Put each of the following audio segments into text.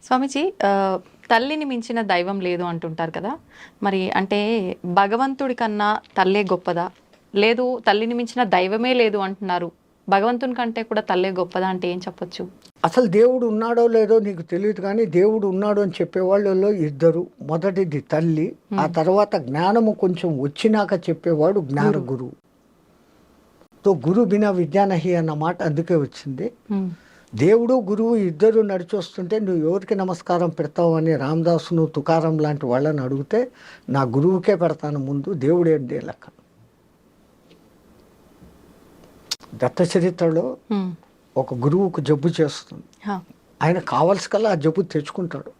స్వామీజీ, తల్లిని మించిన దైవం లేదు అంటుంటారు కదా. మరి అంటే భగవంతుడి కన్నా తల్లే గొప్పదా? లేదు తల్లిని మించిన దైవమే లేదు అంటున్నారు, భగవంతుని కంటే కూడా తల్లే గొప్పదా అంటే ఏం చెప్పొచ్చు? అసలు దేవుడు ఉన్నాడో లేదో నీకు తెలియదు, కానీ దేవుడు ఉన్నాడు అని చెప్పేవాళ్ళలో ఇద్దరు. మొదటిది తల్లి, ఆ తర్వాత జ్ఞానము కొంచెం వచ్చినాక చెప్పేవాడు జ్ఞాన గురువు. తో గురు బినా విద్యానహి అన్న మాట అందుకే వచ్చింది. దేవుడు గురువు ఇద్దరు నడిచొస్తుంటే నువ్వు ఎవరికి నమస్కారం పెడతావు అని రామదాసును తుకారం లాంటి వాళ్ళని అడిగితే నా గురువుకే పెడతాను ముందు, దేవుడు ఏంటి లెక్క. దత్త చరిత్రలో ఒక గురువుకు జబ్బు చేస్తుంది, ఆయన కావాల్సి కల్లా ఆ జబ్బు తెచ్చుకుంటాడు.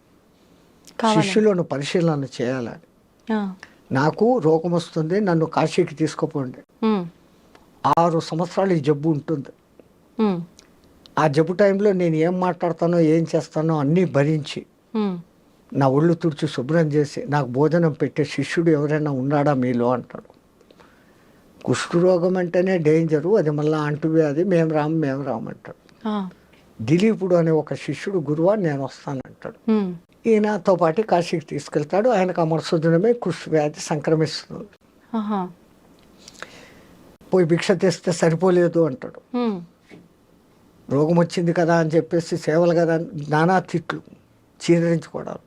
శిష్యులను పరిశీలన చేయాలని, నాకు రోగం వస్తుంది నన్ను కాశీకి తీసుకుపోండి, 6 సంవత్సరాలు ఈ జబ్బు ఉంటుంది, ఆ జబ్బు టైంలో నేను ఏం మాట్లాడతానో ఏం చేస్తానో అన్నీ భరించి నా ఒళ్ళు తుడిచి శుభ్రం చేసి నాకు భోజనం పెట్టే శిష్యుడు ఎవరైనా ఉన్నాడా మీలో అంటాడు. కుష్ఠరోగం అంటేనే డేంజరు, అది మళ్ళీ అంటువ్యాధి, మేము రాము అంటాడు. దిలీపుడు అనే ఒక శిష్యుడు గురువా నేను వస్తానంటాడు. ఈయనతో పాటు కాశీకి తీసుకెళ్తాడు. ఆయనకు ఆ మరుసదినమే కుష్ఠవ్యాధి సంక్రమిస్తుంది. పోయి భిక్ష తెస్తే సరిపోలేదు అంటాడు. రోగం వచ్చింది కదా అని చెప్పేసి సేవలు కదా నానా తిట్లు చీదరించుకోవడం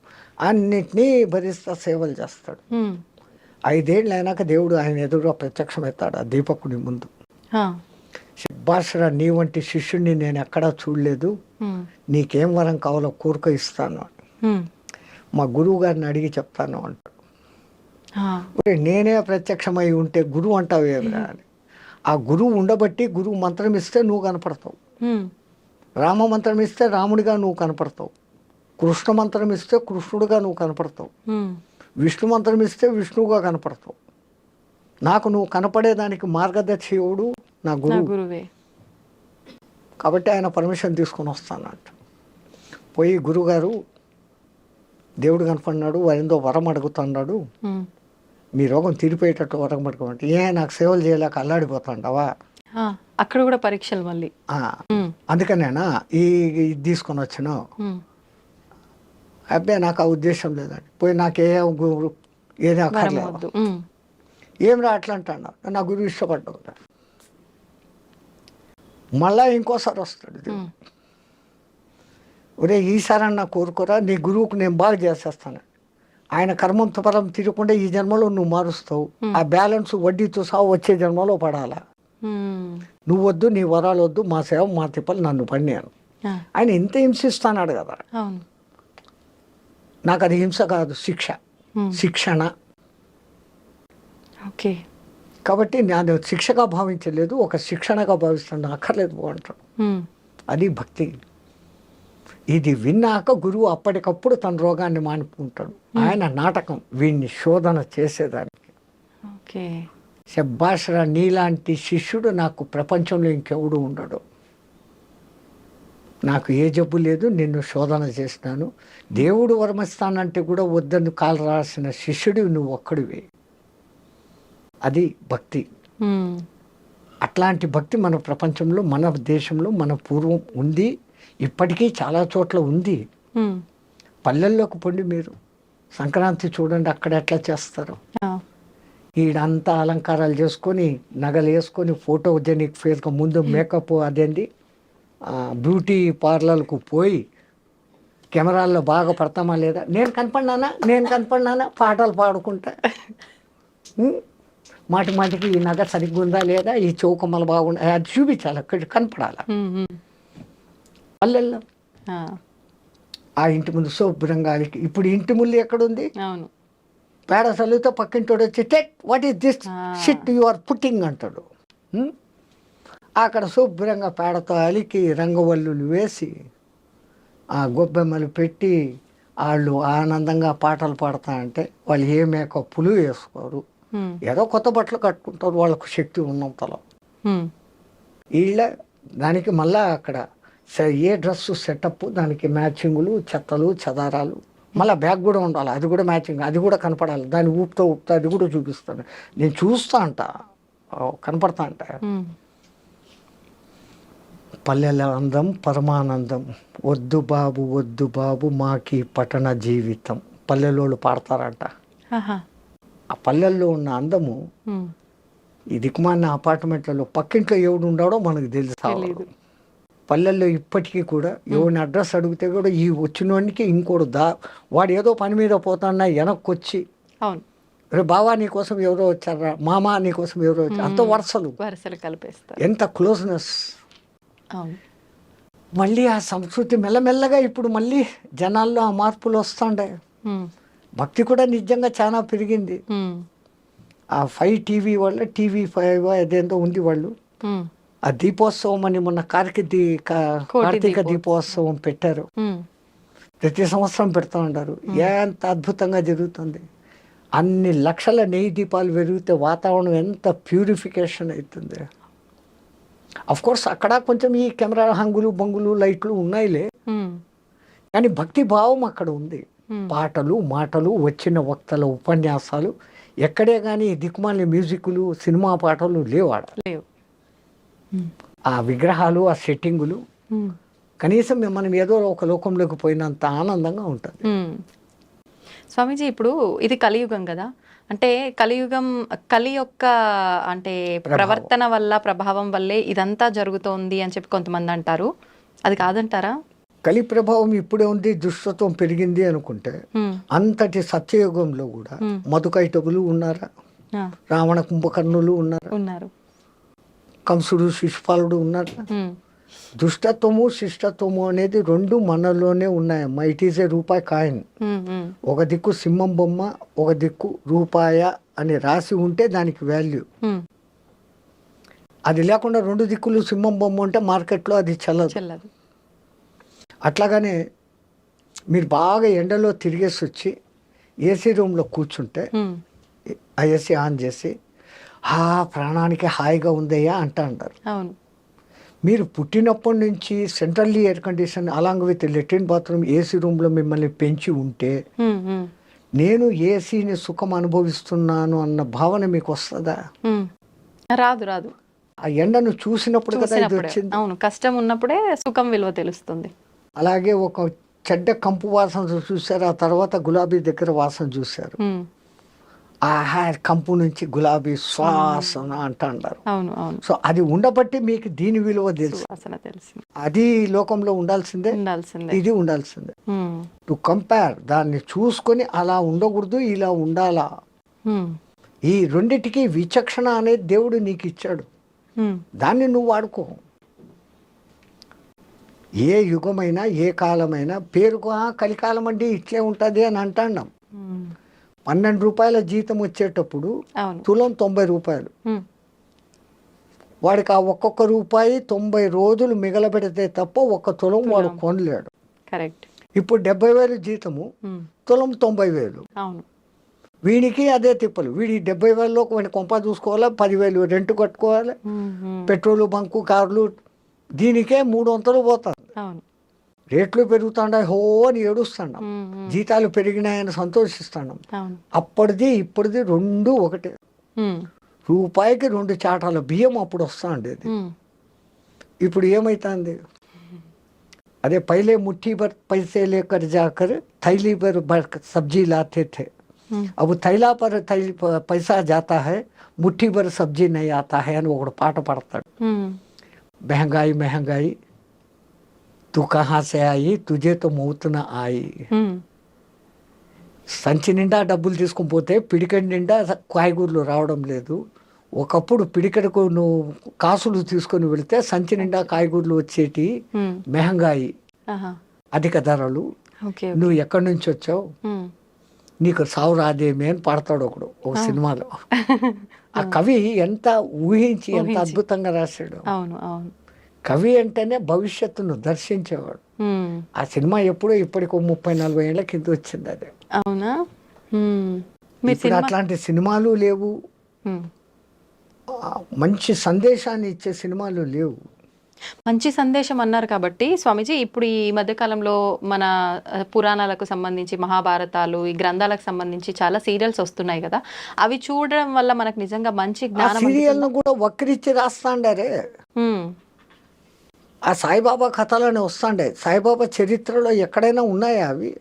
అన్నిటినీ భరిస్తా సేవలు చేస్తాడు. 5 ఏళ్ళు అయినాక దేవుడు ఆయన ఎదురుగా ప్రత్యక్షమవుతాడు ఆ దీపకుడి ముందు. శబ్బాషరా, నీ వంటి శిష్యుడిని నేను ఎక్కడా చూడలేదు, నీకేం వరం కావాలో కోరిక ఇస్తాను, మా గురువు గారిని అడిగి చెప్తాను అంటాడు. నేనే ప్రత్యక్షమై ఉంటే గురువు అంటావు ఏమిరా అని. ఆ గురువు ఉండబట్టి గురువు మంత్రం ఇస్తే నువ్వు కనపడతావు, రామ మంత్రం ఇస్తే రాముడిగా నువ్వు కనపడతావు, కృష్ణ మంత్రం ఇస్తే కృష్ణుడిగా నువ్వు కనపడతావు, విష్ణు మంత్రం ఇస్తే విష్ణువుగా కనపడతావు. నాకు నువ్వు కనపడేదానికి మార్గదర్శకుడు నా గురువే. కాబట్టి ఆయన పర్మిషన్ తీసుకొని వస్తానంట. పోయి గురువుగారు దేవుడు కనపడినాడు, వారిందో వరం అడుగుతున్నాడు, మీ రోగం తీరిపోయేటట్టు వరం అడుగుమంటే, నాకు సేవలు చేయలేక అల్లాడిపోతాండవా, అక్కడ కూడా పరీక్షలు మళ్ళీ. అందుకనేనా ఇది తీసుకొని వచ్చాను. అబ్బాయి నాకు ఆ ఉద్దేశం లేదండి, పోయి నాకే ఏది అక్కర్లేదు, ఏం రా అట్లా అంటాడు. నా గురువు ఇష్టపడ్డావు. మళ్ళా ఇంకోసారి వస్తాడు దేవుడు, ఒరే ఈసారన్నా కోరుకోరా, నీ గురువుకు నేను బాగా చేసేస్తాను, ఆయన కర్మంతో పరం తిరగకుండా ఈ జన్మలో నువ్వు మారుస్తావు, ఆ బ్యాలెన్స్ వడ్డీతో సాగు వచ్చే జన్మలో పడాలా, నువ్వు వద్దు, నీ వరాలు వద్దు, మా సేవ మా తిప్పలు నన్ను పడినాను. ఆయన ఇంత హింసిస్తానాడు కదా, నాకు అది హింస కాదు, శిక్షణ. ఓకే, కాబట్టి నేను శిక్షగా భావించలేదు, ఒక శిక్షణగా భావిస్తాను, అక్కర్లేదు బాగుంటాడు. అది భక్తి. ఇది విన్నాక గురువు అప్పటికప్పుడు తన రోగాన్ని మానుకుంటాడు. ఆయన నాటకం వీడిని శోధన చేసేదానికి. ఓకే, శబ్బాషరా, నీలాంటి శిష్యుడు నాకు ప్రపంచంలో ఇంకెవడు ఉండడు, నాకు ఏ జబ్బు లేదు, నిన్ను శోధన చేసినాను, దేవుడు వరమిస్తానంటే కూడా వద్దని కాలు రాసిన శిష్యుడు నువ్వు ఒక్కడివే. అది భక్తి. అట్లాంటి భక్తి మన ప్రపంచంలో, మన దేశంలో, మన పూర్వం ఉంది, ఇప్పటికీ చాలా చోట్ల ఉంది. పల్లెల్లోకి పొండి మీరు సంక్రాంతి చూడండి, అక్కడ ఎట్లా చేస్తారు. ఈడంతా అలంకారాలు చేసుకొని నగలు వేసుకొని ఫోటోజెనిక్ ఫేస్గా ముందు మేకప్ అదేంటి బ్యూటీ పార్లర్కు పోయి కెమెరాల్లో బాగా పడతామా లేదా, నేను కనపడినానా పాటలు పాడుకుంటా, మాటి మాటికి ఈ నగ సరిగ్గా ఉందా లేదా, ఈ చౌకమ్మలు బాగుండా, అది చూపించాలి, అక్కడ కనపడాలి. పల్లెల్లో ఆ ఇంటి ముందు శుభ్రంగా, ఇప్పుడు ఇంటి ముందు ఎక్కడుంది, పేడ చల్లితో పక్కింటోడు వచ్చి టెక్ what is this shit you are putting అంటాడు. అక్కడ శుభ్రంగా పేడతో అలికి రంగవల్లులు వేసి ఆ గొబ్బెమ్మలు పెట్టి వాళ్ళు ఆనందంగా పాటలు పాడతా అంటే వాళ్ళు ఏ మేకప్పులు వేసుకోరు, ఏదో కొత్త బట్టలు కట్టుకుంటారు వాళ్ళకు శక్తి ఉన్నంతలో. వీళ్ళ దానికి మళ్ళా అక్కడ ఏ డ్రెస్సు సెటప్, దానికి మ్యాచింగులు, చెత్తలు చెదారాలు, మళ్ళీ బ్యాగ్ కూడా ఉండాలి, అది కూడా మ్యాచింగ్, అది కూడా కనపడాలి, దాన్ని ఊపుతూ అది కూడా చూపిస్తాను, నేను చూస్తా అంట, కనపడతా అంట. పల్లెల అందం పరమానందం, వద్దు బాబు వద్దు బాబు మాకి పట్టణ జీవితం. పల్లెలోళ్ళు పాడతారంట. ఆహా. ఆ పల్లెల్లో ఉన్న అందము ఉమ్. ఈ దిక్కుమాలిన అపార్ట్మెంట్లలో పక్కింట్లో ఎవడు ఉండాడో మనకు తెలుసు. తెలీదు. పల్లెల్లో ఇప్పటికీ కూడా ఎవరిని అడ్రస్ అడిగితే కూడా ఈ వచ్చినోడికి ఇంకోడు వాడు ఏదో పని మీద పోతాన్నా వెనక్కి వచ్చి, అవును, రే బావా నీకోసం ఎవరో వచ్చారా, మామ నీకోసం ఎవరో వచ్చారు, అంత వరుసలు, వరుసలు కలిపేస్తారు. ఎంత క్లోజ్నెస్. అవును. మళ్ళీ ఆ సంస్కృతి మెల్లమెల్లగా ఇప్పుడు మళ్ళీ జనాల్లో ఆ మార్పులు వస్తుండే. ఉమ్. భక్తి కూడా నిజంగా చాలా పెరిగింది. ఉమ్. ఆ 5 టీవీ వల్ల TV5 అదేందో ఉంది వాళ్ళు. ఉమ్. ఆ దీపోత్సవం అని మొన్న కార్తీక దీపోత్సవం పెట్టారు. ఉమ్. ప్రతి సంవత్సరం పెడతా ఉంటారు. ఎంత అద్భుతంగా జరుగుతుంది. అన్ని లక్షల నెయ్యి దీపాలు పెరిగితే వాతావరణం ఎంత ప్యూరిఫికేషన్ అవుతుంది. అఫ్ కోర్స్ అక్కడ కొంచెం ఈ కెమెరా హంగులు బంగులు లైట్లు ఉన్నాయిలే, ఉమ్. కానీ భక్తి భావం అక్కడ ఉంది. ఉమ్. పాటలు మాటలు వచ్చిన వక్తల ఉపన్యాసాలు ఎక్కడే కానీ దిక్కుమాలిన మ్యూజిక్లు సినిమా పాటలు లేవాడ. లేవు. ఆ విగ్రహాలు ఆ సెట్టింగులు ఉమ్. కనీసం మనం ఏదో ఒక లోకంలోకి పోయినంత ఆనందంగా ఉంటుంది. ఉమ్. స్వామీజీ, ఇప్పుడు ఇది కలియుగం కదా, అంటే కలి యొక్క అంటే ప్రవర్తన వల్ల ప్రభావం వల్లే ఇదంతా జరుగుతోంది అని చెప్పి కొంతమంది అంటారు. అది కాదంటారా? కలి ప్రభావం ఇప్పుడే ఉంది, దుష్టత్వం పెరిగింది అనుకుంటే ఉమ్. అంతటి సత్యయుగంలో కూడా మధుకైటకులు ఉన్నారా, ఆ, రావణ కుంభకర్ణులు ఉన్నారా, ఉన్నారు. కంసుడు శిశుపాలుడు ఉన్నారా. ఉమ్. దుష్టత్వము శిష్టత్వము అనేది రెండు మనలోనే ఉన్నాయమ్మా. ఇట్ ఈస్ ఏ రూపాయి కాయిన్. ఉమ్. ఉమ్. ఒక దిక్కు సింహం బొమ్మ, ఒక దిక్కు రూపాయ అని రాసి ఉంటే దానికి వాల్యూ. ఉమ్. అది లేకుండా రెండు దిక్కులు సింహం బొమ్మ ఉంటే మార్కెట్లో అది చెల్లదు. చెల్లదు. అట్లాగనే మీరు బాగా ఎండలో తిరిగేసి వచ్చి ఏసీ రూమ్లో కూర్చుంటే ఉమ్. ఆ ఏసీ ఆన్ చేసి ప్రాణానికి హాయిగా ఉందయ్యా అంటారు. అవును. మీరు పుట్టినప్పటి నుంచి centrally air condition along with latrine bathroom AC రూమ్లో మిమ్మల్ని పెంచి ఉంటే ఉమ్. ఉమ్. నేను ఏసీని సుఖం అనుభవిస్తున్నాను అన్న భావన మీకు వస్తుందా? ఉమ్. రాదు, రాదు. ఆ ఎండను చూసినప్పుడు కదా ఇది చూసినప్పుడే. వచ్చింది. అవును, కష్టం ఉన్నప్పుడే సుఖం విలువ తెలుస్తుంది. అలాగే ఒక చెడ్డ కంపు వాసన చూశారు, ఆ తర్వాత గులాబీ దగ్గర వాసన చూశారు. ఉమ్. ఆహా కంపు నుంచి గులాబీ శ్వాసన అంటారు. అవును, అవును. సో అది ఉండబట్టి మీకు దీని విలువ తెలుసు. వాసన తెలిసింది. అది లోకంలో ఉండాల్సిందే, ఉండాల్సిందే. ఇది ఉండాల్సిందే. ఉమ్. టు కంపేర్ దాన్ని చూసుకొని అలా ఉండకూడదు, ఇలా ఉండాలా. ఉమ్. ఈ రెండిటికి విచక్షణ అనేది దేవుడు నీకు ఇచ్చాడు. ఉమ్. దాన్ని నువ్వు వాడుకో. ఏ యుగమైనా ఏ కాలమైనా పేరుకు కలికాలం అంటే ఇట్లే ఉంటుంది అని అంటున్నాం. ఉమ్. 12 రూపాయల జీతం వచ్చేటప్పుడు అవును. తులం 90 రూపాయలు. ఉమ్. వాడికి ఆ ఒక్కొక్క రూపాయి 90 రోజులు మిగలబెడితే తప్ప ఒక్క తులం వాడు కొనలేడు. కరెక్ట్. ఇప్పుడు 70,000 జీతము, ఉమ్. తులం 90,000. అవును. వీడికి అదే తిప్పలు. వీడి 70,000లో వాడి కొంప చూసుకోవాలి, 10,000 రెంట్ కట్టుకోవాలి, ఉమ్. ఉమ్. పెట్రోలు బంకు కార్లు, దీనికే 300 పోతుంది. అవును. రేట్లు పెరుగుతాండా హో అని ఏడుస్తున్నాం, ఉమ్. ఉమ్. జీతాలు పెరిగినాయని సంతోషిస్తున్నాం. అవును. అప్పటిది ఇప్పటిది రెండు ఒకటే. ఉమ్. రూపాయికి 2 చాటాల బియ్యం అప్పుడు వస్తూ ఉండేది. ఉమ్. ఇప్పుడు ఏమవుతుంది? అదే పైలే ముఠ్ఠీ భర్ పైసే లేకర్ జాకర్ थैली भर सब्जी लाते थे, अब थैला पर पैसा जाता है, ముఠ్ఠీ భర్ సబ్జీ నై ఆతా హై అని ఒకడు పాట పాడతాడు. ఉమ్. మెహంగాయి మెహంగాయి తు కహా సే ఆయి తుజే తో మౌత్ నా ఆయి. ఉమ్. సంచి నిండా డబ్బులు తీసుకుని పోతే పిడికడి నిండా కాయగూరలు రావడం లేదు. ఒకప్పుడు పిడికడకు నువ్వు కాసులు తీసుకొని వెళితే సంచి నిండా కాయగూరలు వచ్చేటి. ఉమ్. మెహంగాయి ఆహా. అధిక ధరలు, ఓకే. నువ్వు ఎక్కడి నుంచి వచ్చావు, ఉమ్. నీకు సావు రాదేమి అని పాడతాడు ఒకడు ఒక సినిమాలో. ఆ కవి ఎంత ఊహించి ఎంత అద్భుతంగా రాశాడు. అవును, అవును. కవి అంటేనే భవిష్యత్తును దర్శించేవాడు. ఉమ్. ఆ సినిమా ఎప్పుడో ఇప్పటికి 30-40 ఏళ్ల కింద వచ్చింది అది. అవునా? ఉమ్. మీ ఇప్పుడు అట్లాంటి సినిమాలు లేవు, ఉమ్. మంచి సందేశాన్ని ఇచ్చే సినిమాలు లేవు. మంచి సందేశం అన్నారు కాబట్టి స్వామీజీ, ఇప్పుడు ఈ మధ్యకాలంలో మన పురాణాలకు సంబంధించి మహాభారతాలు, ఈ గ్రంథాలకు సంబంధించి చాలా సీరియల్స్ వస్తున్నాయి కదా, అవి చూడడం వల్ల మనకు నిజంగా మంచి ఆ జ్ఞానం సీరియల్ను కూడా వక్రించి రాస్తాండారే. ఉమ్. ఆ సాయిబాబా కథలోనే వస్తుండే. సాయిబాబా చరిత్రలో ఎక్కడైనా ఉన్నాయా అవి?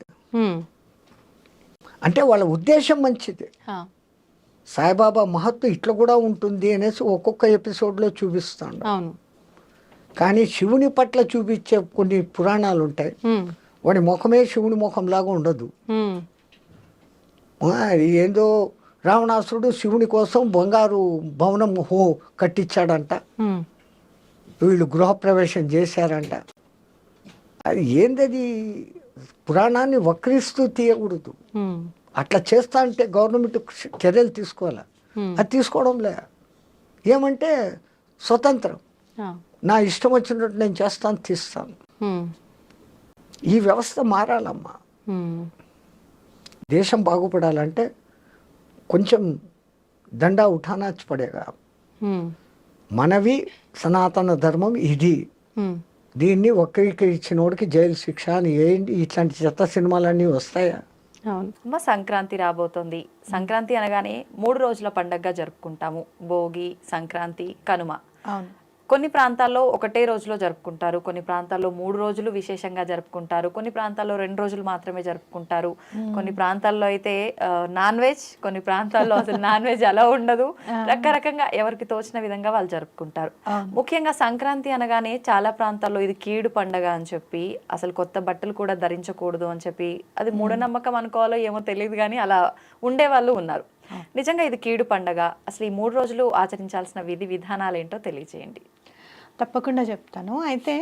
అంటే వాళ్ళ ఉద్దేశం మంచిది. సాయిబాబా మహత్వం ఇట్లా కూడా ఉంటుంది అనేసి ఒక్కొక్క ఎపిసోడ్లో చూపిస్తాడు. అవును. కానీ శివుని పట్ల చూపించే కొన్ని పురాణాలు ఉంటాయి. వాడి ముఖమే శివుని ముఖంలాగా ఉండదు. అది ఏందో రావణాసురుడు శివుని కోసం బంగారు భవనం కట్టించాడంట. వీళ్ళు గృహప్రవేశం చేశారంట. అది ఏందది? పురాణాన్ని వక్రిస్తూ తీయకూడదు. అట్లా చేస్తా అంటే గవర్నమెంట్ చర్యలు తీసుకోవాలి. అది తీసుకోవడంలే. ఏమంటే స్వతంత్రం, నా ఇష్టం వచ్చినట్టు నేను చేస్తాను, తీస్తాను. ఈ వ్యవస్థ మారాలమ్మా. దేశం బాగుపడాలంటే కొంచెం దండా ఉఠానాచి పడేగా. మనవి సనాతన ధర్మం ఇది. దీన్ని వక్రీకరించినోడికి జైలు శిక్ష అని ఏంటి? ఇట్లాంటి చెత్త సినిమాలన్నీ వస్తాయా? అమ్మ, సంక్రాంతి రాబోతోంది. సంక్రాంతి అనగానే 3 రోజుల పండగగా జరుపుకుంటాము. భోగి, సంక్రాంతి, కనుమ. కొన్ని ప్రాంతాల్లో ఒకటే రోజులో జరుపుకుంటారు, కొన్ని ప్రాంతాల్లో 3 రోజులు విశేషంగా జరుపుకుంటారు, కొన్ని ప్రాంతాల్లో 2 రోజులు మాత్రమే జరుపుకుంటారు, కొన్ని ప్రాంతాల్లో అయితే నాన్ వెజ్, కొన్ని ప్రాంతాల్లో అసలు నాన్ వెజ్ అలా ఉండదు. రకరకంగా ఎవరికి తోచిన విధంగా వాళ్ళు జరుపుకుంటారు. ముఖ్యంగా సంక్రాంతి అనగానే చాలా ప్రాంతాల్లో ఇది కీడు పండగ అని చెప్పి, అసలు కొత్త బట్టలు కూడా ధరించకూడదు అని చెప్పి, అది మూఢనమ్మకం అనుకోవాలో ఏమో తెలియదు కానీ అలా ఉండే వాళ్ళు ఉన్నారు. నిజంగా ఇది కీడు పండగ. అసలు ఈ 3 రోజులు ఆచరించాల్సిన విధి విధానాలు ఏంటో తెలియజేయండి. తప్పకుండా చెప్తాను. అయితే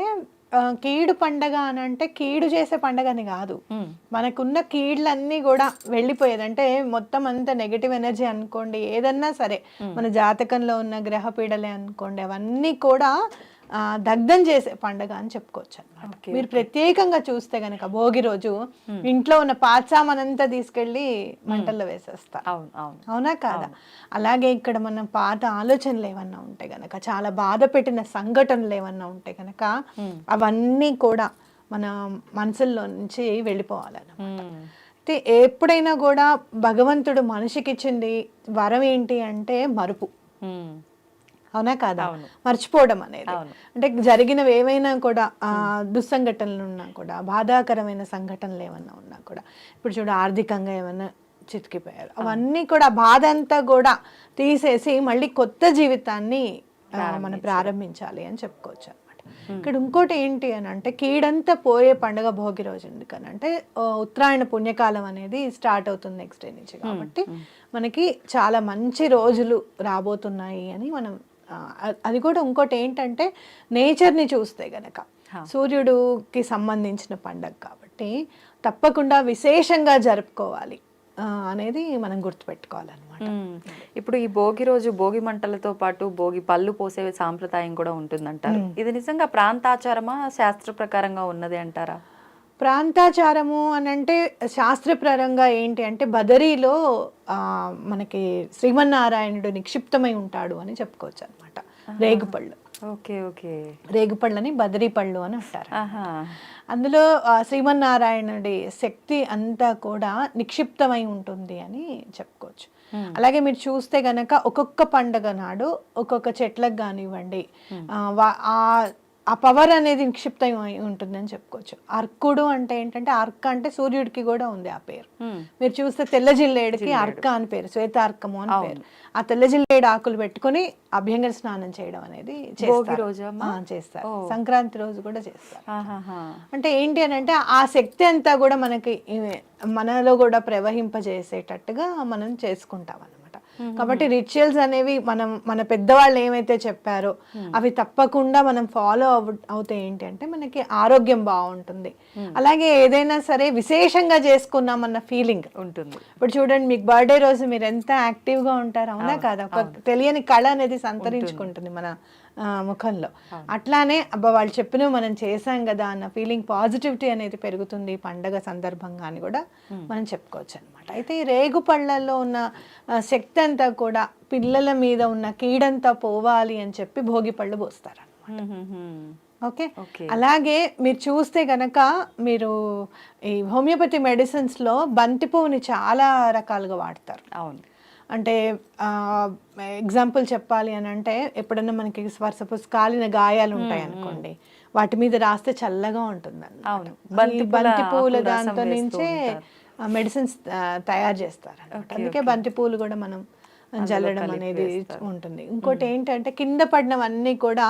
కీడు పండగ అని అంటే కీడు చేసే పండగ అని కాదు. మనకున్న కీళ్ళన్నీ కూడా వెళ్ళిపోయేది. అంటే మొత్తం అంతా నెగటివ్ ఎనర్జీ అనుకోండి, ఏదన్నా సరే, మన జాతకంలో ఉన్న గ్రహ పీడలే అనుకోండి, అవన్నీ కూడా దగ్ధం చేసే పండగ అని చెప్పుకోవచ్చు అనమాట. మీరు ప్రత్యేకంగా చూస్తే గనక భోగి రోజు ఇంట్లో ఉన్న పాచామనంతా తీసుకెళ్లి మంటల్లో వేసేస్తారు. అవునా కాదా? అలాగే ఇక్కడ మన పాత ఆలోచనలు ఏమన్నా ఉంటే గనక, చాలా బాధ పెట్టిన సంఘటనలు ఏమన్నా ఉంటే గనక, అవన్నీ కూడా మన మనసుల్లో నుంచి వెళ్ళిపోవాలన్నమాట. అయితే ఎప్పుడైనా కూడా భగవంతుడు మనిషికి ఇచ్చింది వరం ఏంటి అంటే మరుపు. అవునా కాదా? మర్చిపోవడం అనేది. అంటే జరిగినవి ఏమైనా కూడా, దుస్సంఘటనలు ఉన్నా కూడా, బాధాకరమైన సంఘటనలు ఏమన్నా ఉన్నా కూడా, ఇప్పుడు చూడ ఆర్థికంగా ఏమన్నా చితికిపోయారు, అవన్నీ కూడా బాధ అంతా కూడా తీసేసి మళ్ళీ కొత్త జీవితాన్ని మనం ప్రారంభించాలి అని చెప్పుకోవచ్చు అనమాట. ఇక్కడ ఇంకోటి ఏంటి అని అంటే, కీడంతా పోయే పండుగ భోగి రోజు. ఎందుకనంటే ఉత్తరాయణ పుణ్యకాలం అనేది స్టార్ట్ అవుతుంది నెక్స్ట్ డే నుంచి. కాబట్టి మనకి చాలా మంచి రోజులు రాబోతున్నాయి అని మనం, అది కూడా ఇంకోటి ఏంటంటే నేచర్ని చూస్తే గనక సూర్యుడికి సంబంధించిన పండగ కాబట్టి తప్పకుండా విశేషంగా జరుపుకోవాలి అనేది మనం గుర్తుపెట్టుకోవాలన్నమాట. ఇప్పుడు ఈ భోగి రోజు భోగి మంటలతో పాటు భోగి పళ్ళు పోసే సాంప్రదాయం కూడా ఉంటుందంటారు. ఇది నిజంగా ప్రాంతాచారమా, శాస్త్ర ప్రకారంగా ఉన్నది అంటారా? ప్రాంతాచారము అని అంటే శాస్త్రపరంగా ఏంటి అంటే, బదరీలో మనకి శ్రీమన్నారాయణుడు నిక్షిప్తమై ఉంటాడు అని చెప్పుకోవచ్చు అనమాట. రేగుపళ్ళు. Okay okay. రేగుపళ్ళని బదరీ పళ్ళు అని అంటారు. అందులో శ్రీమన్నారాయణుడి శక్తి అంతా కూడా నిక్షిప్తమై ఉంటుంది అని చెప్పుకోవచ్చు. అలాగే మీరు చూస్తే గనక ఒక్కొక్క పండగ నాడు ఒక్కొక్క చెట్లకు కానివ్వండి, ఆ పవర్ అనేది నిక్షిప్తం ఉంటుందని చెప్పుకోవచ్చు. అర్కుడు అంటే ఏంటంటే, అర్క అంటే సూర్యుడికి కూడా ఉంది ఆ పేరు. మీరు చూస్తే తెల్ల జిల్లేడికి అర్క అని పేరు, శ్వేతార్కము అని పేరు. ఆ తెల్ల జిల్లేడు ఆకులు పెట్టుకుని అభ్యంగన స్నానం చేయడం అనేది చేస్తారు. సంక్రాంతి రోజు కూడా చేస్తారు. అంటే ఏంటి అని అంటే, ఆ శక్తి అంతా కూడా మనకి మనలో కూడా ప్రవహింపజేసేటట్టుగా మనం చేసుకుంటాం అన్నమాట. కాబట్టి రిచువల్స్ అనేవి మన పెద్దవాళ్ళు ఏమైతే చెప్పారో అవి తప్పకుండా మనం ఫాలో అవుతే ఏంటి అంటే మనకి ఆరోగ్యం బాగుంటుంది. అలాగే ఏదైనా సరే విశేషంగా చేసుకున్నామన్న ఫీలింగ్ ఉంటుంది. ఇప్పుడు చూడండి, మీకు బర్త్డే రోజు మీరు ఎంత యాక్టివ్గా ఉంటారు, అవునా కాదా? ఒక తెలియని కళ అనేది సంతరించుకుంటుంది మన ముఖంలో. అట్లానే అబ్బా వాళ్ళు చెప్పినవి మనం చేసాం కదా అన్న ఫీలింగ్, పాజిటివిటీ అనేది పెరుగుతుంది పండగ సందర్భంగా అని కూడా మనం చెప్పుకోవచ్చు అనమాట. అయితే ఈ రేగు పళ్ళల్లో ఉన్న శక్తి అంతా కూడా పిల్లల మీద ఉన్న కీడంతా పోవాలి అని చెప్పి భోగి పళ్ళు పోస్తారు అనమాట. ఓకే. అలాగే మీరు చూస్తే గనక, మీరు ఈ హోమియోపతి మెడిసిన్స్లో బంతి పువ్వుని చాలా రకాలుగా వాడతారు. అవును. అంటే ఎగ్జాంపుల్ చెప్పాలి అని అంటే, ఎప్పుడన్నా మనకి సపోజ్ కాలిన గాయాలు ఉంటాయి అనుకోండి, వాటి మీద రాస్తే చల్లగా ఉంటుంది అవును. బంతి పూల ఆకు రసం దాంతో వేస్తూ నుంచే మెడిసిన్స్ తయారు చేస్తారు అందుకే బంతి పూలు కూడా మనం జల్లడం అనేది ఉంటుంది. ఇంకోటి ఏంటంటే కింద పడినవన్నీ కూడా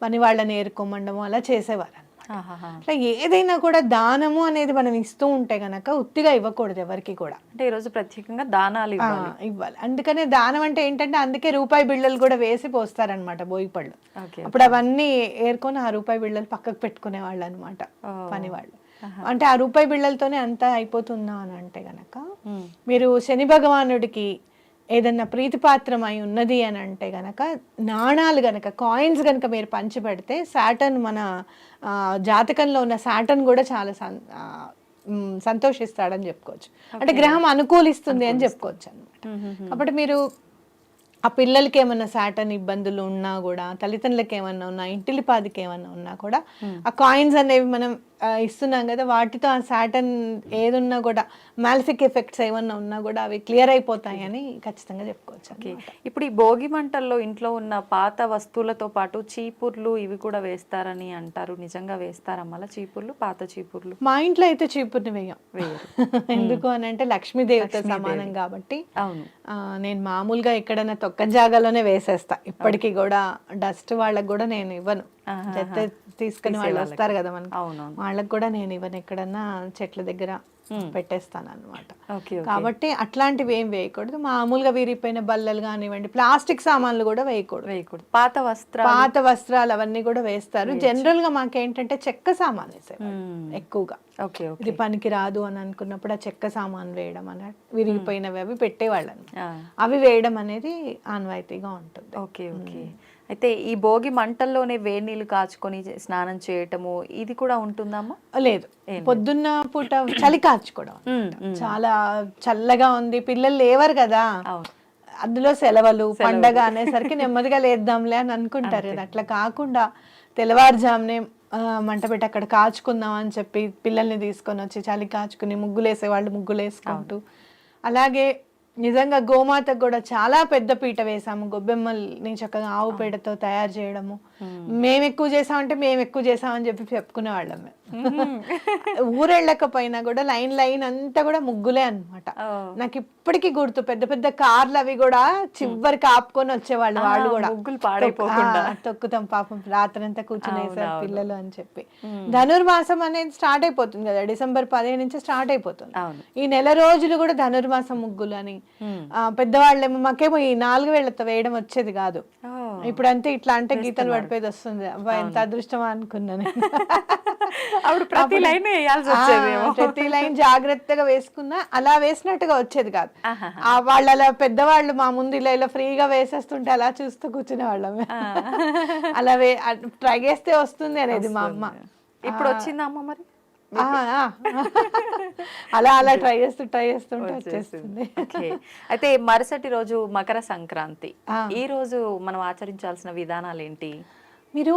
పని వాళ్ళని ఏరుకోమండము అలా చేసేవారు ఆహాహా. అట్లా ఏదైనా కూడా దానము అనేది మనం ఇస్తూ ఉంటే గనక ఉత్తిగా ఇవ్వకూడదు ఎవరికి కూడా, అంటే ఈరోజు ప్రత్యేకంగా దానాలు ఇవ్వాలి. ఇవ్వాలి. అందుకనే దానం అంటే ఏంటంటే అందుకే రూపాయి బిళ్ళలు కూడా వేసి పోస్తారనమాట భోగిపళ్ళు. ఓకే. అప్పుడు అవన్నీ ఏరుకొని ఆ రూపాయి బిళ్ళలు పక్కకు పెట్టుకునే వాళ్ళు అనమాట పని వాళ్ళు. అంటే ఆ రూపాయి బిళ్ళలతోనే అంతా అయిపోతుందా అని అంటే గనక మీరు శని భగవానుడికి ఏదన్నా ప్రీతిపాత్రమై ఉన్నది అని అంటే గనక నాణాలు గనక కాయిన్స్ గనక మీరు పంచిపెడితే సాటర్న్ మన జాతకంలో ఉన్న సాటర్న్ కూడా చాలా సంతోషిస్తాడని చెప్పుకోవచ్చు. అంటే గ్రహం అనుకూలిస్తుంది అని చెప్పుకోవచ్చు అనమాట. కాబట్టి మీరు ఆ పిల్లలకి ఏమన్నా సాటర్న్ ఇబ్బందులు ఉన్నా కూడా, తల్లిదండ్రులకి ఏమన్నా ఉన్నా, ఇంటిలిపాదికి ఏమన్నా ఉన్నా కూడా ఆ కాయిన్స్ అనేవి మనం ఇస్తున్నాం కదా, వాటితో ఆ సాటర్న్ ఏదున్నా కూడా మాలిఫిక్ ఎఫెక్ట్స్ ఏమన్నా ఉన్నా కూడా అవి క్లియర్ అయిపోతాయని ఖచ్చితంగా చెప్పుకోవచ్చు. ఇప్పుడు ఈ భోగి మంటల్లో ఇంట్లో ఉన్న పాత వస్తువులతో పాటు చీపుర్లు ఇవి కూడా వేస్తారని అంటారు. నిజంగా వేస్తారమ్మా చీపుర్లు, పాత చీపుర్లు? మా ఇంట్లో అయితే చీపుర్ని వేయం. ఎందుకు అని అంటే లక్ష్మీదేవితో సమానం కాబట్టి. అవును. నేను మామూలుగా ఎక్కడైనా తొక్క జాగాలోనే వేసేస్తా ఇప్పటికీ కూడా. డస్ట్ వాళ్ళకి కూడా నేను ఇవ్వను. చెత్త తీసుకుని వాళ్ళు వస్తారు కదా మనకి, వాళ్ళకి కూడా నేను ఇవ్వను. ఎక్కడన్నా చెట్ల దగ్గర పెట్టేస్తాను అనమాట. కాబట్టి అట్లాంటివి ఏం వేయకూడదు. మామూలుగా విరిగిపోయిన బల్లలు కానివ్వండి, ప్లాస్టిక్ సామాన్లు కూడా వేయకూడదు. పాత వస్త్రాలు అవన్నీ కూడా వేస్తారు. జనరల్ గా మాకేంటంటే చెక్క సామాన్ వేసేవాళ్ళు ఎక్కువగా. ఇది పనికి రాదు అని అనుకున్నప్పుడు ఆ చెక్క సామాన్ వేయడం అన్నట్టు, విరిగిపోయినవి అవి పెట్టేవాళ్ళని, అవి వేయడం అనేది ఆనవాయితీగా ఉంటుంది. Okay okay. అయితే ఈ భోగి మంటల్లోనే వేడి నీళ్ళు కాచుకొని స్నానం చేయటము ఇది కూడా ఉంటుందమ్మా? లేదు, పొద్దున్న పూట చలి కాచుకోవడం. చాలా చల్లగా ఉంది, పిల్లలు లేవరు కదా, అందులో సెలవులు పండగ అనేసరికి నెమ్మదిగా లేద్దాంలే అని అనుకుంటారు కదా. అట్లా కాకుండా తెల్లవారుజామునే మంట పెట్టి అక్కడ కాచుకుందాం అని చెప్పి పిల్లల్ని తీసుకొని వచ్చి చలి కాచుకుని ముగ్గులు వేసేవాళ్ళు ముగ్గులు వేసుకుంటూ, అలాగే నిజంగా గోమాతకు కూడా చాలా పెద్ద పీట వేసాము. గొబ్బెమ్మల్ని చక్కగా ఆవు పేడతో తయారు చేయడము. మేము ఎక్కువ చేసామంటే మేము ఎక్కువ చేసామని చెప్పి చెప్పుకునేవాళ్ళం. ఊరెళ్ళకపోయినా కూడా లైన్ అంతా కూడా ముగ్గులే అనమాట. నాకు ఇప్పటికీ గుర్తు, పెద్ద పెద్ద కార్లు అవి కూడా చివరికి ఆపుకొని వచ్చేవాళ్ళు. వాళ్ళు కూడా ముగ్గులు పాడైపోకుండా తొక్కుతాం పాపం రాత్రంతా కూర్చునేసారు పిల్లలు అని చెప్పి. ధనుర్మాసం అనేది స్టార్ట్ అయిపోతుంది కదా, డిసెంబర్ 15 నుంచి స్టార్ట్ అయిపోతుంది. ఈ నెల రోజులు కూడా ధనుర్మాసం ముగ్గులు అని. పెద్దవాళ్ళేమో మాకేమో ఈ 4 వేళ్లతో వేయడం వచ్చేది కాదు. ఇప్పుడు అంతే ఇట్లా అంటే గీతలు పడిపోయేది వస్తుంది. అబ్బా ఎంత అదృష్టమా అనుకున్నాను. ప్రతి లైన్ జాగ్రత్తగా వేసుకున్నా అలా వేసినట్టుగా వచ్చేది కాదు. వాళ్ళు అలా పెద్దవాళ్ళు మా ముందు ఇలా ఫ్రీగా వేసేస్తుంటే అలా చూస్తూ కూర్చునే వాళ్ళమే. అలా ట్రై చేస్తే వస్తుంది అనేది మా అమ్మ. ఇప్పుడు వచ్చిందా అమ్మ మరి? అలా ట్రై చేస్తుంటే వచ్చేస్తుంది. అయితే మరుసటి రోజు మకర సంక్రాంతి. ఈ రోజు మనం ఆచరించాల్సిన విధానాలు ఏంటి? మీరు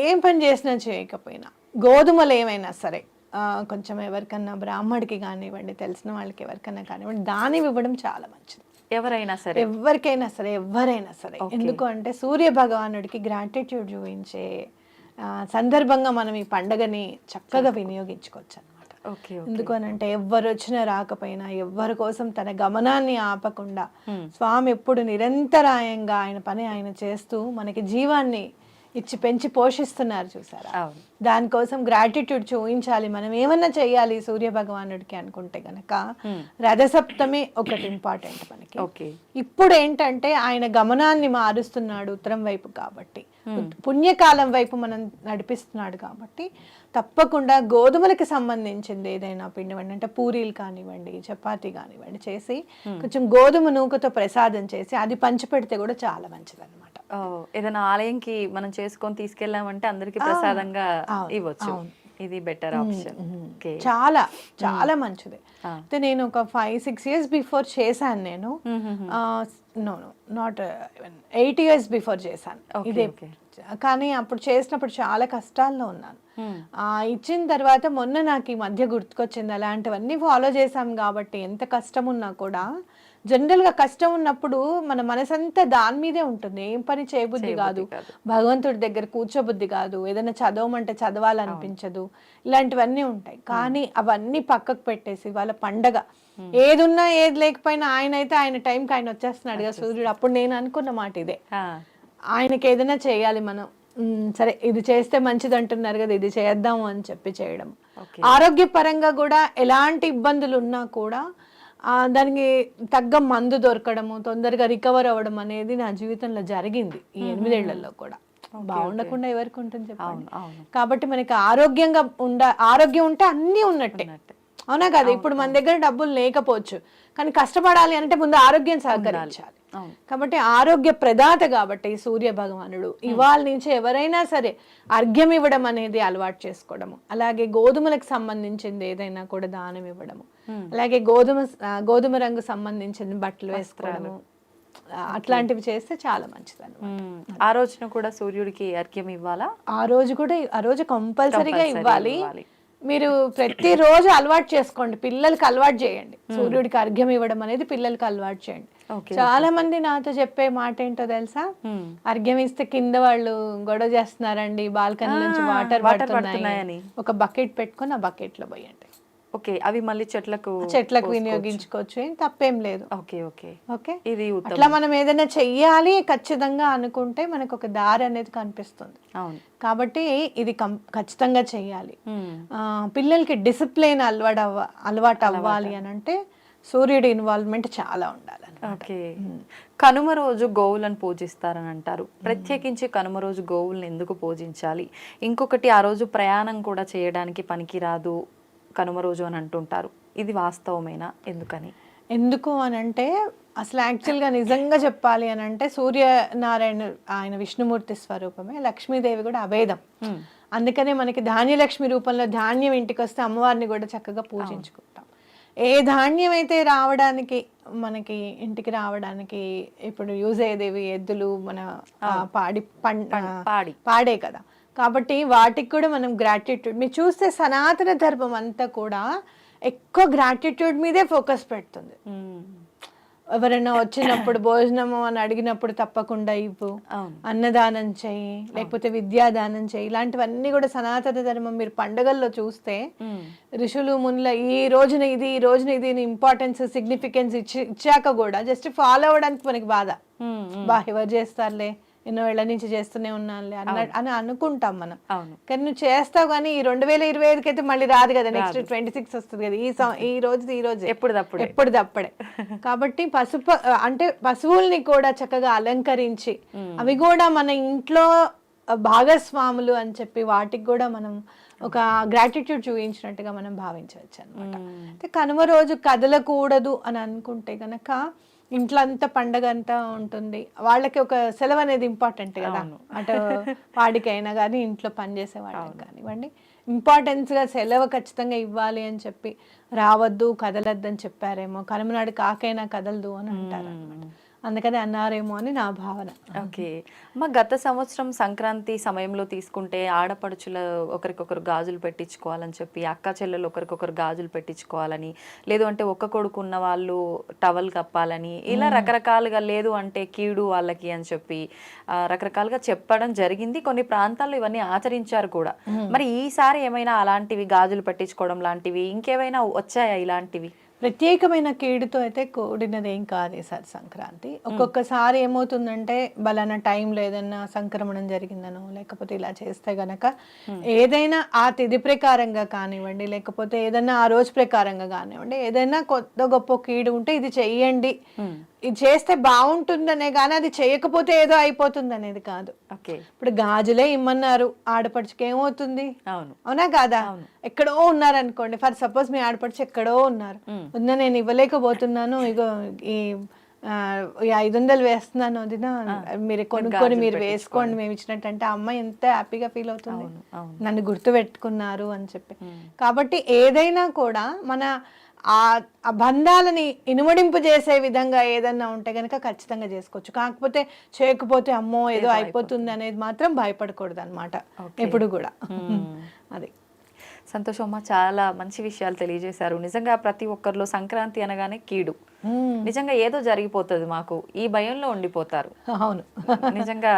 ఏం పని చేసినా చేయకపోయినా గోధుమలు ఏమైనా సరే కొంచెం ఎవరికన్నా బ్రాహ్మడికి కానివ్వండి, తెలిసిన వాళ్ళకి ఎవరికన్నా కానివ్వండి, దాని ఇవ్వడం చాలా మంచిది. ఎవరైనా సరే. ఎందుకు అంటే సూర్య భగవానుడికి గ్రాటిట్యూడ్ చూపించే సందర్భంగా మనం ఈ పండుగని చక్కగా వినియోగించుకోవచ్చు అనమాట. ఎందుకు అని అంటే ఎవ్వరు వచ్చినా రాకపోయినా, ఎవ్వరి కోసం తన గమనాన్ని ఆపకుండా స్వామి ఎప్పుడు నిరంతరాయంగా ఆయన పని ఆయన చేస్తూ మనకి జీవాన్ని ఇచ్చి పెంచి పోషిస్తున్నారు చూసారా. దానికోసం గ్రాటిట్యూడ్ చూపించాలి. మనం ఏమన్నా చెయ్యాలి సూర్య భగవానుడికి అనుకుంటే గనక రథసప్తమి ఒకటి ఇంపార్టెంట్ మనకి. ఇప్పుడు ఏంటంటే ఆయన గమనాన్ని మారుస్తున్నాడు ఉత్తరం వైపు కాబట్టి, పుణ్యకాలం వైపు మనం నడిపిస్తున్నాడు కాబట్టి తప్పకుండా గోధుమలకి సంబంధించింది ఏదైనా పిండి వండి, అంటే పూరీలు కానివ్వండి, చపాతీ కానివ్వండి చేసి కొంచెం గోధుమ నూకతో ప్రసాదం చేసి అది పంచిపెడితే కూడా చాలా మంచిది అనమాట. ఏదైనా ఆలయంకి మనం చేసుకొని తీసుకెళ్ళామంటే అందరికి ప్రసాదంగా ఇవ్వచ్చు. ఇది బెటర్ ఆప్షన్. చాలా చాలా మంచిది. అయితే నేను ఒక 5-6 years బిఫోర్ చేశాను. నేను నాట్ 8 years బిఫోర్ చేశాను ఇదే. కానీ అప్పుడు చేసినప్పుడు చాలా కష్టాల్లో ఉన్నాను. ఇచ్చిన తర్వాత మొన్న నాకు ఈ మధ్య గుర్తుకొచ్చింది. అలాంటివన్నీ ఫాలో చేశాం కాబట్టి ఎంత కష్టం ఉన్నా కూడా జనరల్గా కష్టం ఉన్నప్పుడు మన మనసంతా దాని మీదే ఉంటుంది, ఏం పని చేయబుద్ధి కాదు, భగవంతుడి దగ్గర కూర్చోబుద్ధి కాదు, ఏదైనా చదవమంటే చదవాలనిపించదు, ఇలాంటివన్నీ ఉంటాయి. కానీ అవన్నీ పక్కకు పెట్టేసి వాళ్ళ పండగ ఏది ఉన్నా ఏది లేకపోయినా ఆయన అయితే ఆయన టైంకి ఆయన వచ్చేస్తున్నాడు కదా సూర్యుడు. అప్పుడు నేను అనుకున్న మాట ఇదే, ఆయనకి ఏదైనా చేయాలి మనం, సరే ఇది చేస్తే మంచిది అంటున్నారు కదా ఇది చేద్దాము అని చెప్పి చేయడం. ఆరోగ్యపరంగా కూడా ఎలాంటి ఇబ్బందులు ఉన్నా కూడా దానికి తగ్గ మందు దొరకడము, తొందరగా రికవర్ అవ్వడం అనేది నా జీవితంలో జరిగింది ఈ 8 ఏళ్లలో కూడా. బాగుండకుండా ఎవరికి ఉంటుంది చెప్పండి. కాబట్టి మనకి ఆరోగ్యం ఉంటే అన్నీ ఉన్నట్టే, అవునా కదా. ఇప్పుడు మన దగ్గర డబ్బులు లేకపోవచ్చు, కానీ కష్టపడాలి అంటే ముందు ఆరోగ్యం సహకరించాలి. కాబట్టి ఆరోగ్య ప్రదాత కాబట్టి సూర్య భగవానుడు ఇవాళ నుంచి ఎవరైనా సరే అర్ఘ్యం ఇవ్వడం అనేది అలవాటు చేసుకోవడము, అలాగే గోధుమలకు సంబంధించింది ఏదైనా కూడా దానం ఇవ్వడము, అలాగే గోధుమ రంగు సంబంధించిన బట్టలు వేసుకోవడము, అట్లాంటివి చేస్తే చాలా మంచిది అన్నమాట. ఆ రోజున కూడా సూర్యుడికి అర్ఘ్యం ఇవ్వాలా? ఆ రోజు కంపల్సరీగా ఇవ్వాలి. మీరు ప్రతిరోజు అలవాటు చేసుకోండి, పిల్లలకి అలవాటు చేయండి, సూర్యుడికి అర్ఘ్యం ఇవ్వడం అనేది పిల్లలకి అలవాటు చేయండి. చాలా మంది నాతో చెప్పే మాట ఏంటో తెలుసా, అర్ఘ్యం ఇస్తే కింద వాళ్ళు గొడవ చేస్తున్నారండి, బాల్కనీ నుంచి వాటర్ పడుతున్నాయని. ఒక బకెట్ పెట్టుకొని ఆ బకెట్ లో పోయండి. ఓకే, అవి మళ్ళీ చెట్లకు వినియోగించుకోవచ్చు, ఏం తప్పేం లేదు. ఓకే ఓకే ఓకే, ఇది అట్లా మనం ఏదైనా చెయ్యాలి ఖచ్చితంగా అనుకుంటే మనకు ఒక దారి అనేది కనిపిస్తుంది. అవును, కాబట్టి ఇది ఖచ్చితంగా చెయ్యాలి. పిల్లలకి డిసిప్లిన్ అలవాటు అవ్వాలి అని అంటే సూర్యుడి ఇన్వాల్వ్మెంట్ చాలా ఉండాలి. ఓకే, కనుమ రోజు గోవులను పూజిస్తారని అంటారు. ప్రత్యేకించి కనుమ రోజు గోవులను ఎందుకు పూజించాలి? ఇంకొకటి, ఆ రోజు ప్రయాణం కూడా చేయడానికి పనికిరాదు కనుమ రోజు అని అంటుంటారు. ఇది వాస్తవమేనా? ఎందుకు అని అంటే అసలు యాక్చువల్గా నిజంగా చెప్పాలి అని అంటే సూర్యనారాయణ ఆయన విష్ణుమూర్తి స్వరూపమే, లక్ష్మీదేవి కూడా అభేదం. అందుకనే మనకి ధాన్యలక్ష్మి రూపంలో ధాన్యం ఇంటికి వస్తే అమ్మవారిని కూడా చక్కగా పూజించుకుంటాం. ఏ ధాన్యం అయితే మనకి ఇంటికి రావడానికి ఇప్పుడు యూజ్ అయ్యేదేవి ఎద్దులు, మన పాడే కదా. కాబట్టి వాటికి కూడా మనం గ్రాటిట్యూడ్, మీరు చూస్తే సనాతన ధర్మం అంతా కూడా ఎక్కువ గ్రాటిట్యూడ్ మీదే ఫోకస్ పెడుతుంది. ఎవరైనా వచ్చినప్పుడు భోజనము అని అడిగినప్పుడు తప్పకుండా ఇవ్వు, అన్నదానం చేయి, లేకపోతే విద్యాదానం చేయి, ఇలాంటివన్నీ కూడా సనాతన ధర్మం. మీరు పండుగల్లో చూస్తే ఋషులు మునుల ఈ రోజున ఇది ఇంపార్టెన్స్ సిగ్నిఫికెన్స్ ఇచ్చాక కూడా జస్ట్ ఫాలో అవ్వడానికి మనకి బాధ, ఎవరు చేస్తారులే, ఎన్నో ఏళ్ల నుంచి చేస్తూనే ఉన్నానులే అని అనుకుంటాం మనం. కానీ నువ్వు చేస్తావు, కానీ ఈ 2025 అయితే మళ్ళీ రాదు కదా, నెక్స్ట్ 26 వస్తుంది కదా, ఈ రోజు ఎప్పుడుదప్పుడే. కాబట్టి పశువుల్ని కూడా చక్కగా అలంకరించి అవి కూడా మన ఇంట్లో భాగస్వాములు అని చెప్పి వాటికి కూడా మనం ఒక గ్రాటిట్యూడ్ చూపించినట్టుగా మనం భావించవచ్చు అనమాట. అయితే కనుమ రోజు కదలకూడదు అని అనుకుంటే గనక ఇంట్లో అంతా పండగ అంతా ఉంటుంది, వాళ్ళకి ఒక సెలవు అనేది ఇంపార్టెంట్ కదా. అటు వాడికైనా కానీ ఇంట్లో పనిచేసే వాళ్ళకి కానివ్వండి, ఇంపార్టెన్స్గా సెలవు ఖచ్చితంగా ఇవ్వాలి అని చెప్పి రావద్దు, కదలద్దు అని చెప్పారేమో. కనుమనాడు కాకైనా కదలదు అని అంటారు అనమాట. అందుకని అన్నారేమో అని నా భావన. ఓకే, గత సంవత్సరం సంక్రాంతి సమయంలో తీసుకుంటే ఆడపడుచుల ఒకరికొకరు గాజులు పెట్టించుకోవాలని చెప్పి, అక్క చెల్లెలు ఒకరికొకరు గాజులు పెట్టించుకోవాలని, లేదు అంటే ఒక్క కొడుకు ఉన్న వాళ్ళు టవల్ కప్పాలని, ఇలా రకరకాలుగా, లేదు అంటే కీడు వాళ్ళకి అని చెప్పి రకరకాలుగా చెప్పడం జరిగింది. కొన్ని ప్రాంతాల్లో ఇవన్నీ ఆచరించారు కూడా. మరి ఈసారి ఏమైనా అలాంటివి, గాజులు పెట్టించుకోవడం లాంటివి ఇంకేమైనా వచ్చాయా ఇలాంటివి? ప్రత్యేకమైన కీడుతో అయితే కూడినది ఏం కాదు సార్ సంక్రాంతి. ఒక్కొక్కసారి ఏమవుతుందంటే బలానా టైంలో ఏదైనా సంక్రమణం జరిగిందనో, లేకపోతే ఇలా చేస్తే గనక ఏదైనా ఆ తిథి ప్రకారంగా కానివ్వండి, లేకపోతే ఏదైనా ఆ రోజు ప్రకారంగా కానివ్వండి, ఏదైనా కొత్త గొప్ప కీడు ఉంటే ఇది చెయ్యండి, ఇది చేస్తే బాగుంటుందనే కానీ అది చేయకపోతే ఏదో అయిపోతుంది అనేది కాదు. ఇప్పుడు గాజులే ఇమ్మన్నారు, ఆడపడుచుకి ఏమవుతుంది? అవునా కాదా? ఎక్కడో ఉన్నారు అనుకోండి, ఫర్ సపోజ్ మీ ఆడపడుచు ఎక్కడో ఉన్నారు, వదిన నేను ఇవ్వలేకపోతున్నాను, ఇగో ఈ 500 వేస్తున్నాను వదిన, మీరు కొనుక్కొని మీరు వేసుకోండి మేము ఇచ్చినట్టు, అంటే ఆ అమ్మాయి ఎంత హ్యాపీగా ఫీల్ అవుతుంది, నన్ను గుర్తు పెట్టుకున్నారు అని చెప్పి. కాబట్టి ఏదైనా కూడా మన ఆ బంధాలని ఇనుమడింపు చేసే విధంగా ఏదన్నా ఉంటే కనుక ఖచ్చితంగా చేసుకోవచ్చు. కాకపోతే చేయకపోతే అమ్మో ఏదో అయిపోతుంది అనేది మాత్రం భయపడకూడదు అనమాట ఎప్పుడు కూడా. అది సంతోషమ్మ, చాలా మంచి విషయాలు తెలియజేశారు. నిజంగా ప్రతి ఒక్కరిలో సంక్రాంతి అనగానే కీడు, నిజంగా ఏదో జరిగిపోతుంది మాకు ఈ భయంలో ఉండిపోతారు. అవును, నిజంగా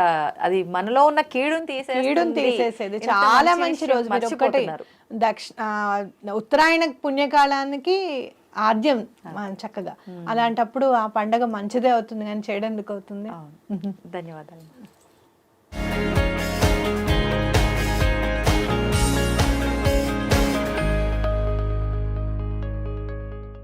అది మనలో ఉన్న కీడుని తీసేసేది. చాలా మంచి రోజు. మీరు ఒక్కటే ఉత్తరాయణ పుణ్యకాలానికి ఆద్యం చక్కగా, అలాంటప్పుడు ఆ పండగ మంచిదే అవుతుంది కానీ చెడెందుకు అవుతుంది. ధన్యవాదాలు.